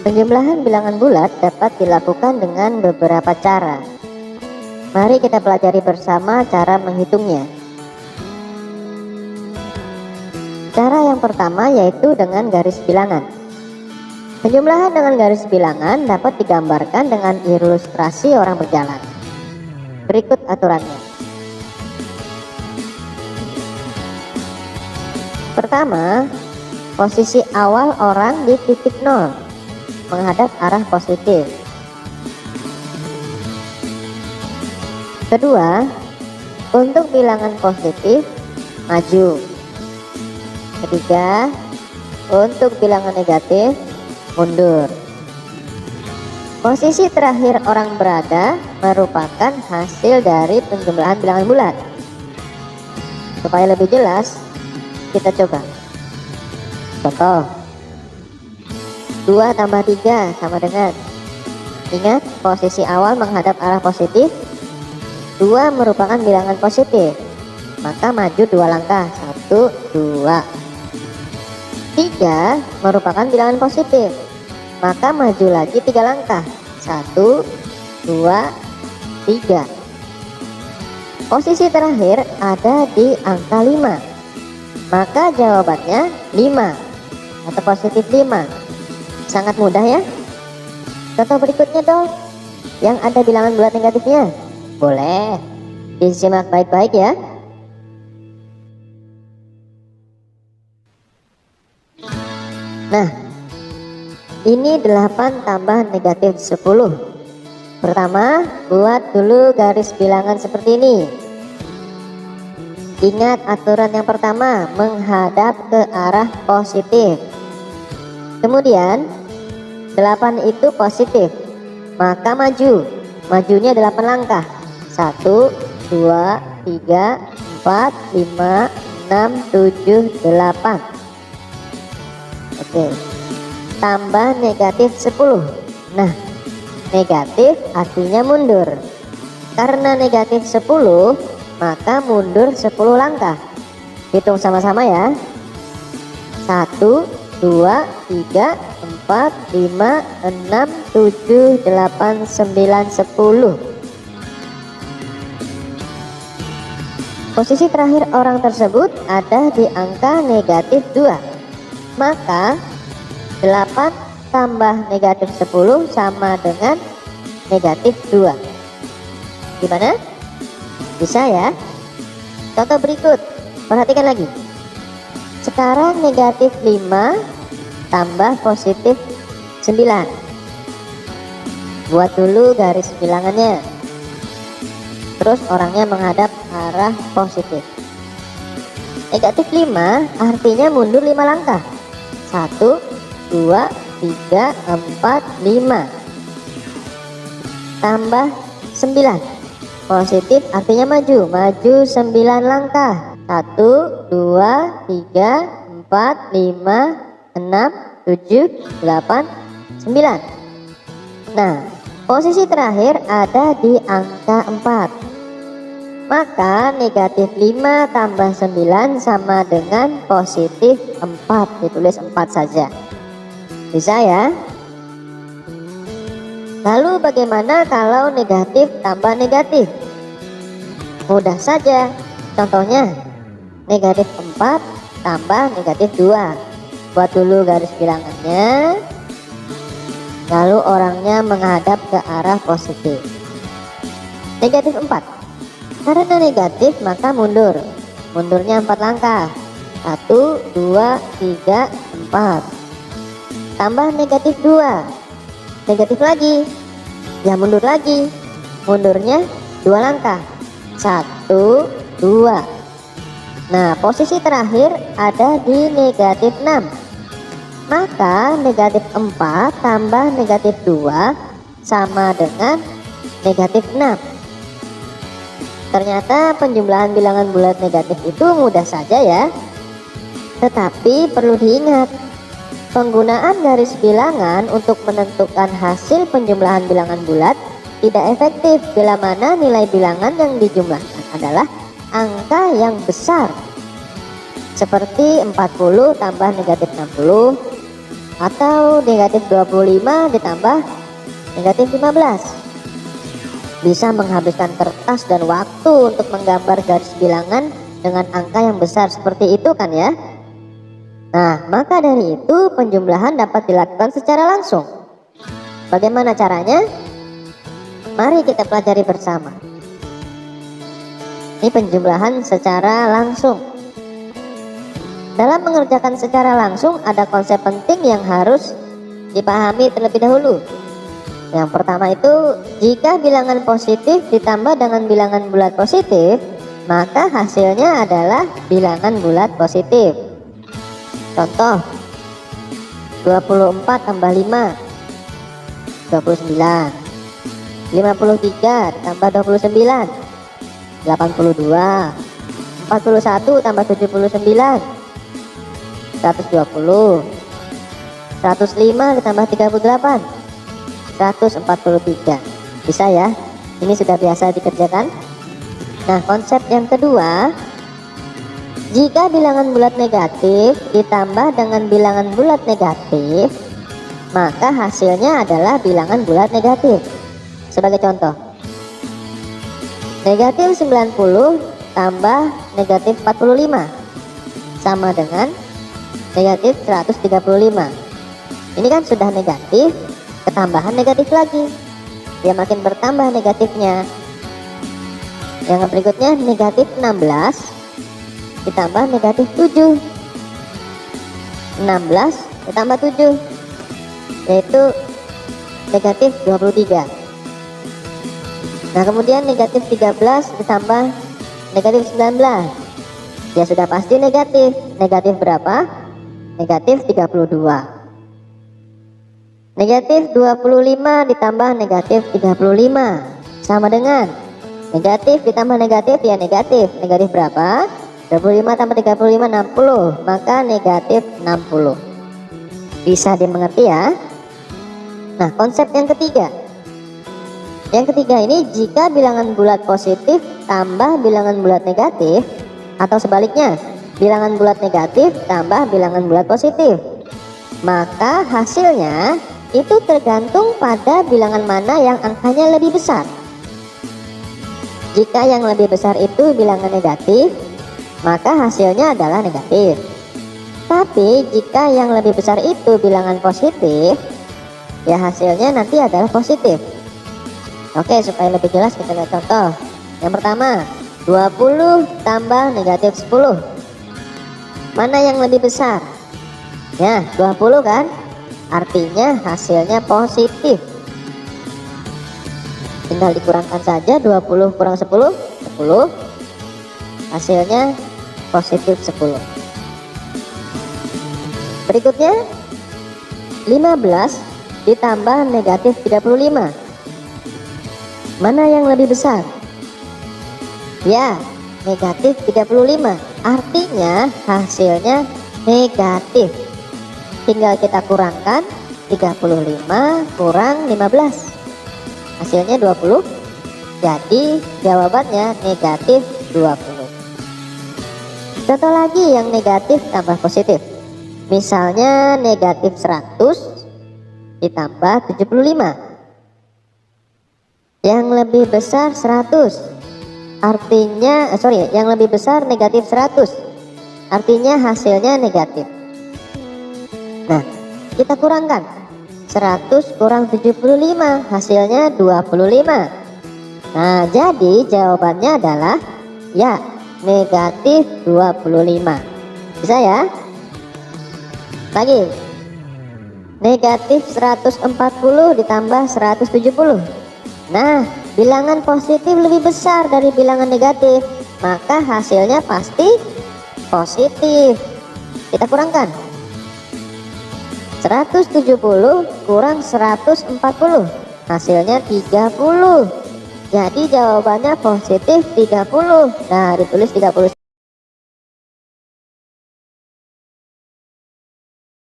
Penjumlahan bilangan bulat dapat dilakukan dengan beberapa cara. Mari kita pelajari bersama cara menghitungnya. Cara yang pertama yaitu dengan garis bilangan. Penjumlahan dengan garis bilangan dapat digambarkan dengan ilustrasi orang berjalan. Berikut aturannya. Pertama, posisi awal orang di titik 0 menghadap arah positif. Kedua, untuk bilangan positif maju. Ketiga, untuk bilangan negatif mundur. Posisi terakhir orang berada merupakan hasil dari penjumlahan bilangan bulat. Supaya lebih jelas, kita coba. Contoh, 2 tambah 3 sama dengan, ingat posisi awal menghadap arah positif. 2 merupakan bilangan positif, maka maju 2 langkah. 1, 2. 3 merupakan bilangan positif, maka maju lagi 3 langkah. 1, 2, 3. Posisi terakhir ada di angka 5, maka jawabannya 5 atau positif 5. Sangat mudah ya. Contoh berikutnya dong, yang ada bilangan bulat negatifnya. Boleh disimak baik-baik ya. Nah, ini 8 tambah negatif 10. Pertama, buat dulu garis bilangan seperti ini. Ingat aturan yang pertama, menghadap ke arah positif. Kemudian 8 itu positif, maka maju. Majunya 8 langkah. 1, 2, 3, 4, 5, 6, 7, 8. Oke. Tambah negatif 10. Nah, negatif artinya mundur. Karena negatif 10, maka mundur 10 langkah. Hitung sama-sama ya. 1, 2, 3, 4, 5, 6, 7, 8, 9, 10. Posisi terakhir orang tersebut ada di angka negatif 2. Maka 8 tambah negatif 10 sama dengan negatif 2. Gimana? Bisa ya? Contoh berikut, perhatikan lagi. Sekarang negatif 5 tambah positif 9. Buat dulu garis bilangannya. Terus orangnya menghadap arah positif. Negatif 5 artinya mundur 5 langkah. 1, 2, 3, 4, 5. Tambah 9. Positif artinya maju. Maju 9 langkah. 1, 2, 3, 4, 5, 6, 7, 8, 9. Nah, posisi terakhir ada di angka 4. Maka negatif 5 tambah 9 sama dengan positif 4. Ditulis 4 saja. Bisa ya? Lalu bagaimana kalau negatif tambah negatif? Mudah saja. Contohnya, negatif 4 tambah negatif 2. Buat dulu garis bilangannya. Lalu orangnya menghadap ke arah positif. Negatif 4. Karena negatif maka mundur. Mundurnya 4 langkah. 1, 2, 3, 4. Tambah negatif 2. Negatif lagi. Ya mundur lagi. Mundurnya 2 langkah. 1, 2. Nah, posisi terakhir ada di negatif 6. Maka negatif 4 tambah negatif 2 sama dengan negatif 6. Ternyata penjumlahan bilangan bulat negatif itu mudah saja ya. Tetapi perlu diingat, penggunaan garis bilangan untuk menentukan hasil penjumlahan bilangan bulat tidak efektif bila mana nilai bilangan yang dijumlahkan adalah angka yang besar, seperti 40 tambah negatif 60, atau negatif 25 ditambah negatif 15. Bisa menghabiskan kertas dan waktu untuk menggambar garis bilangan dengan angka yang besar seperti itu kan ya. Nah, maka dari itu penjumlahan dapat dilakukan secara langsung. Bagaimana caranya? Mari kita pelajari bersama. Ini penjumlahan secara langsung. Dalam mengerjakan secara langsung ada konsep penting yang harus dipahami terlebih dahulu. Yang pertama itu, jika bilangan positif ditambah dengan bilangan bulat positif, maka hasilnya adalah bilangan bulat positif. Contoh, 24 tambah 5, 29. 53 tambah 29, 82. 41 tambah 79, 120. 105 ditambah 38, 143. Bisa ya? Ini sudah biasa dikerjakan. Nah, konsep yang kedua, jika bilangan bulat negatif ditambah dengan bilangan bulat negatif, maka hasilnya adalah bilangan bulat negatif. Sebagai contoh, negatif 90 tambah negatif 45 sama dengan negatif 135. Ini kan sudah negatif, ketambahan negatif lagi, dia makin bertambah negatifnya. Yang berikutnya negatif 16 ditambah negatif 7, 16 ditambah 7 yaitu negatif 23. Nah, kemudian negatif 13 ditambah negatif 19, ya sudah pasti negatif. Negatif berapa? Negatif 32. Negatif 25 ditambah negatif 35 sama dengan negatif ditambah negatif, ya negatif. Negatif berapa? 25 tambah 35, 60, maka negatif 60. Bisa dimengerti ya? Nah, konsep yang ketiga. Yang ketiga ini, jika bilangan bulat positif tambah bilangan bulat negatif, atau sebaliknya, bilangan bulat negatif tambah bilangan bulat positif, maka hasilnya itu tergantung pada bilangan mana yang angkanya lebih besar. Jika yang lebih besar itu bilangan negatif, maka hasilnya adalah negatif. Tapi jika yang lebih besar itu bilangan positif, ya hasilnya nanti adalah positif. Oke, supaya lebih jelas kita lihat contoh. Yang pertama, 20 tambah negatif 10. Mana yang lebih besar? Ya, 20 kan? Artinya hasilnya positif. Tinggal dikurangkan saja, 20 kurang 10, 10. Hasilnya positif 10. Berikutnya, 15 ditambah negatif 35. Mana yang lebih besar? Ya, negatif 35. Artinya hasilnya negatif. Tinggal kita kurangkan, 35 kurang 15. Hasilnya 20. Jadi jawabannya negatif 20. Contoh lagi yang negatif tambah positif. Misalnya negatif 100 ditambah 75. Yang lebih besar 100. Artinya yang lebih besar negatif 100. Artinya hasilnya negatif. Nah, kita kurangkan. 100 kurang 75, hasilnya 25. Nah, jadi jawabannya adalah ya, negatif 25. Bisa ya? Lagi. Negatif 140 ditambah 170. Nah, bilangan positif lebih besar dari bilangan negatif, maka hasilnya pasti positif. Kita kurangkan. 170 kurang 140, hasilnya 30. Jadi jawabannya positif 30. Nah, ditulis 30.